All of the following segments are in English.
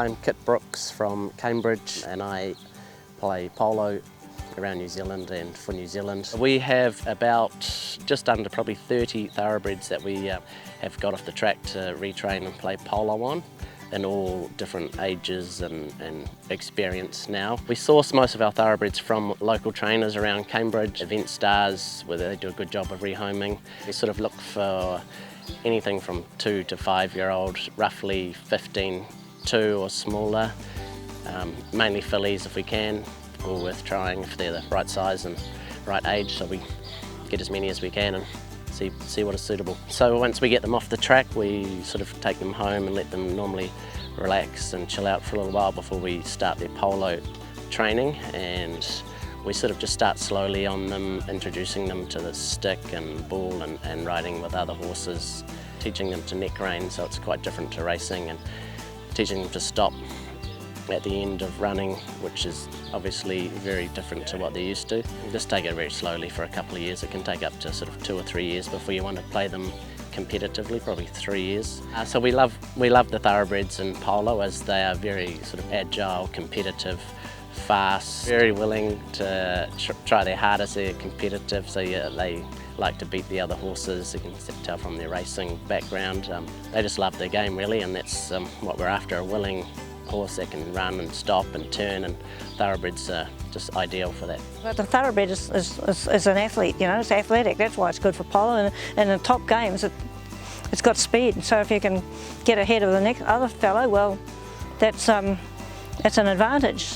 I'm Kit Brooks from Cambridge and I play polo around New Zealand and for New Zealand. We have about just under probably 30 thoroughbreds that we have got off the track to retrain and play polo on, in all different ages and experience now. We source most of our thoroughbreds from local trainers around Cambridge, event stars, where they do a good job of rehoming. We sort of look for anything from 2 to 5 year old, roughly 15, 2 or smaller, mainly fillies if we can, all worth trying if they're the right size and right age, so we get as many as we can and see what is suitable. So once we get them off the track, we sort of take them home and let them normally relax and chill out for a little while before we start their polo training, and we sort of just start slowly on them, introducing them to the stick and ball and riding with other horses, teaching them to neck rein, so it's quite different to racing, and teaching them to stop at the end of running, which is obviously very different to what they're used to. Just take it very slowly for a couple of years. It can take up to sort of 2 or 3 years before you want to play them competitively, probably 3 years. So we love the thoroughbreds in polo, as they are very sort of agile, competitive, fast, very willing to try their hardest. They're competitive, so yeah, they like to beat the other horses. You can tell from their racing background. They just love their game really, and that's what we're after, a willing horse that can run and stop and turn, and thoroughbreds are just ideal for that. But the thoroughbred is an athlete, you know, it's athletic. That's why it's good for polo, and in the top games it's got speed, so if you can get ahead of the next other fellow, well, that's an advantage.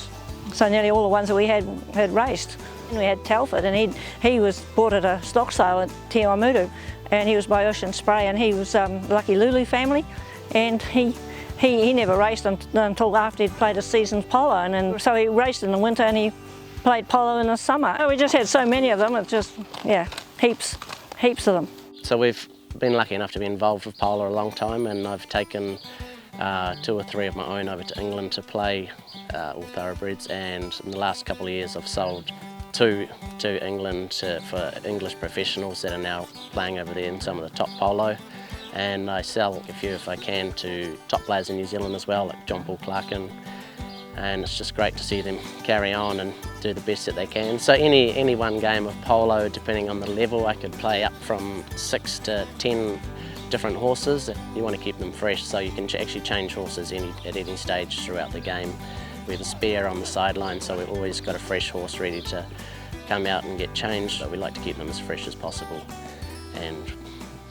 So nearly all the ones that we had raced. We had Telford, and he was bought at a stock sale at Te Awamutu, and he was by Ocean Spray, and he was Lucky Lulu family, and he never raced until after he'd played a season's polo, and so he raced in the winter and he played polo in the summer. We just had so many of them, it's just, yeah, heaps of them. So we've been lucky enough to be involved with polo a long time, and I've taken 2 or 3 of my own over to England to play all thoroughbreds, and in the last couple of years I've sold 2 to England for English professionals that are now playing over there in some of the top polo. And I sell a few if I can to top players in New Zealand as well, like John Paul Clarkin, and it's just great to see them carry on and do the best that they can. So any one game of polo, depending on the level, I could play up from 6 to 10 different horses. You want to keep them fresh, so you can actually change horses at any stage throughout the game. We have a spare on the sideline, so we've always got a fresh horse ready to come out and get changed, but we like to keep them as fresh as possible and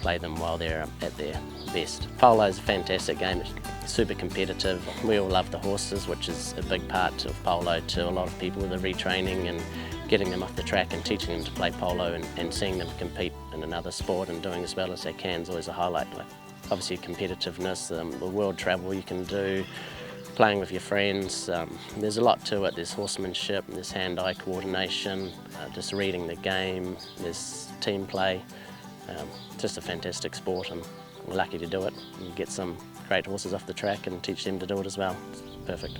play them while they're at their best. Polo is a fantastic game, it's super competitive. We all love the horses, which is a big part of polo to a lot of people, the retraining and getting them off the track and teaching them to play polo and seeing them compete in another sport and doing as well as they can is always a highlight. Like, obviously competitiveness, the world travel you can do, playing with your friends, there's a lot to it. There's horsemanship, there's hand-eye coordination, just reading the game, there's team play. Just a fantastic sport, and we're lucky to do it and get some great horses off the track and teach them to do it as well. It's perfect.